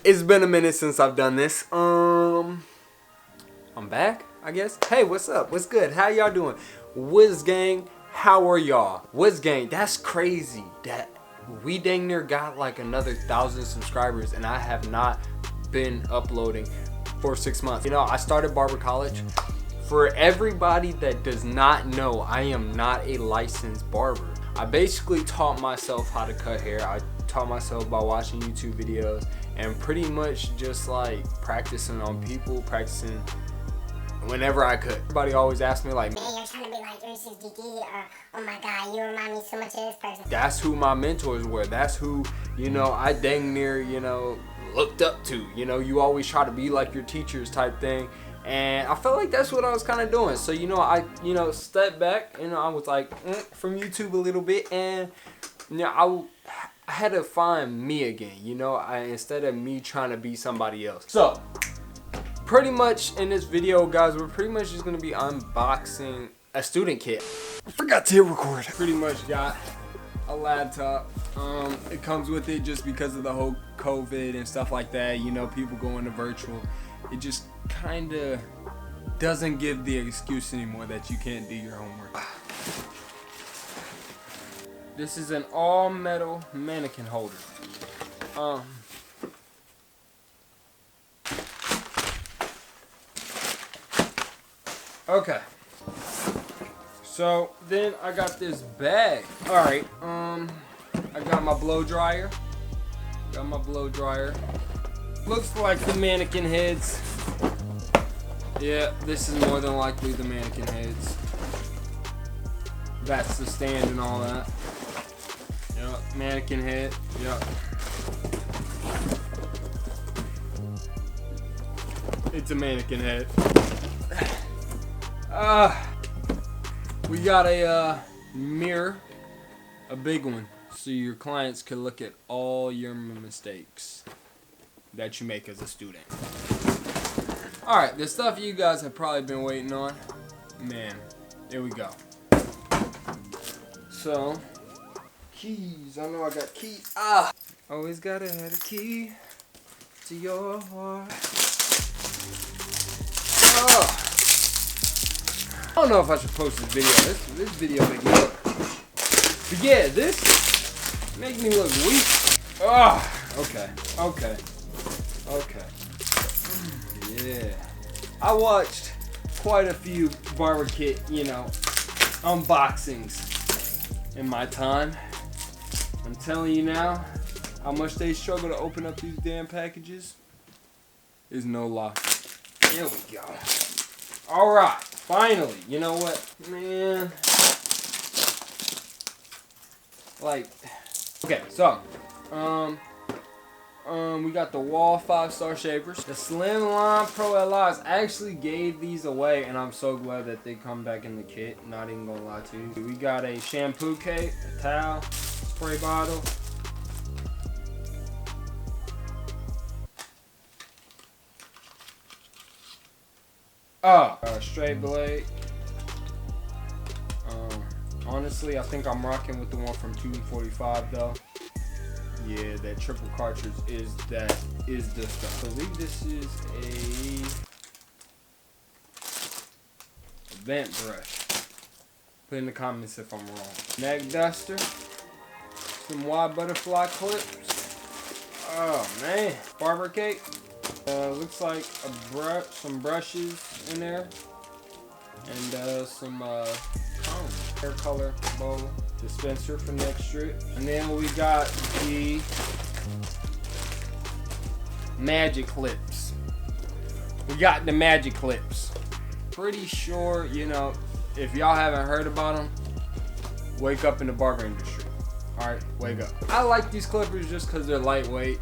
It's been a minute since I've done this. I'm back, I guess. Hey, what's up? What's good? How y'all doing? Wiz gang, how are y'all? Wiz gang, that's crazy that we dang near got like another 1,000 subscribers and I have not been uploading for 6 months. You know, I started Barber College. For everybody that does not know, I am not a licensed barber. I basically taught myself how to cut hair. I taught myself by watching YouTube videos and pretty much just like practicing on people, practicing whenever I could. Everybody always asks me like, man, you're trying to be like Ursus DD, or oh my god, you remind me so much of this person. That's who my mentors were. That's who, you know, I dang near, you know, looked up to. You know, you always try to be like your teachers type thing. And I felt like that's what I was kind of doing. So, you know, I, stepped back, you know, I was like from YouTube a little bit, and, you know, I had to find me again, you know, instead of me trying to be somebody else. So, pretty much in this video, guys, we're pretty much just going to be unboxing a student kit. I forgot to hit record. Pretty much got a laptop. It comes with it just because of the whole COVID and stuff like that. You know, people going to virtual. It just kind of doesn't give the excuse anymore that you can't do your homework. This is an all metal mannequin holder. Okay. So then I got this bag. All right. I got my blow dryer. Looks like the mannequin heads. Yeah, this is more than likely the mannequin heads. That's the stand and all that. Yep, mannequin head. Yep. It's a mannequin head. We got a mirror, a big one, so your clients can look at all your mistakes that you make as a student. Alright, the stuff you guys have probably been waiting on. Man, here we go. So, keys. I know I got keys. Always gotta have a key to your heart. I don't know if I should post this video. This video make me look. But yeah, this make me look weak. Okay. Yeah. I watched quite a few barber kit, you know, unboxings in my time. I'm telling you now, how much they struggle to open up these damn packages is no lie. There we go. Alright, finally. You know what, man? Like, okay, so, we got the Wall 5-star shavers. The Slimline Pro LIs. I actually gave these away, and I'm so glad that they come back in the kit. Not even gonna lie to you. We got a shampoo cake, a towel, spray bottle. Straight blade. Honestly, I think I'm rocking with the one from 245 though. Yeah, that triple cartridge is the stuff. I believe this is a vent brush. Put in the comments if I'm wrong. Neck duster. Some wide butterfly clips. Oh man. Barber cake. Looks like a brush, some brushes in there, and some combs. Hair color bowl dispenser for neck strip, and then we got the magic clips. Pretty sure, you know, if y'all haven't heard about them, wake up in the barber industry. All right, wake up. I like these clippers just because they're lightweight.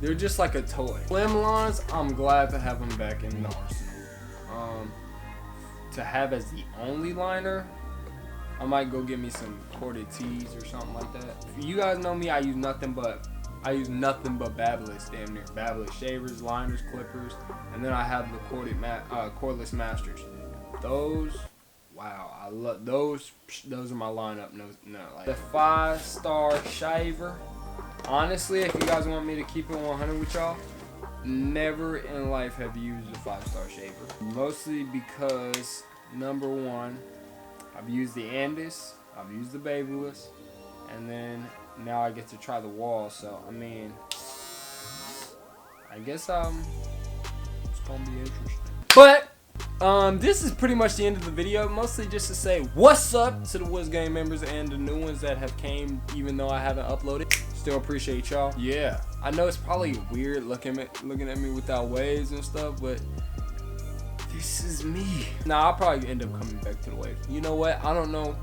They're just like a toy. Slimlines, I'm glad to have them back in the arsenal. To have as the only liner, I might go get me some corded tees or something like that. If you guys know me, I use nothing but Babyliss, damn near. Babyliss shavers, liners, clippers, and then I have the cordless masters. Those, wow, I love those. Those are my lineup. No, like the 5-star shaver. Honestly, if you guys want me to keep it 100 with y'all, never in life have used a 5-star shaver. Mostly because, number one, I've used the Andis, I've used the BeWoods, and then now I get to try the wall. So I mean, I guess it's gonna be interesting. But this is pretty much the end of the video. Mostly just to say what's up to the Woods Gang members and the new ones that have came, even though I haven't uploaded. Still appreciate y'all. Yeah, I know it's probably weird looking at me without waves and stuff, but this is me. Nah, I'll probably end up coming back to the wave. You know what? I don't know.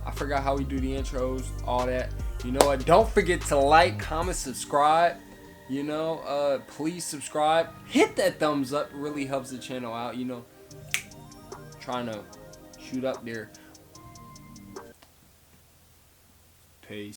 I forgot how we do the intros, all that. You know what? Don't forget to like, comment, subscribe. You know, please subscribe. Hit that thumbs up. It really helps the channel out. You know, trying to shoot up there. Peace.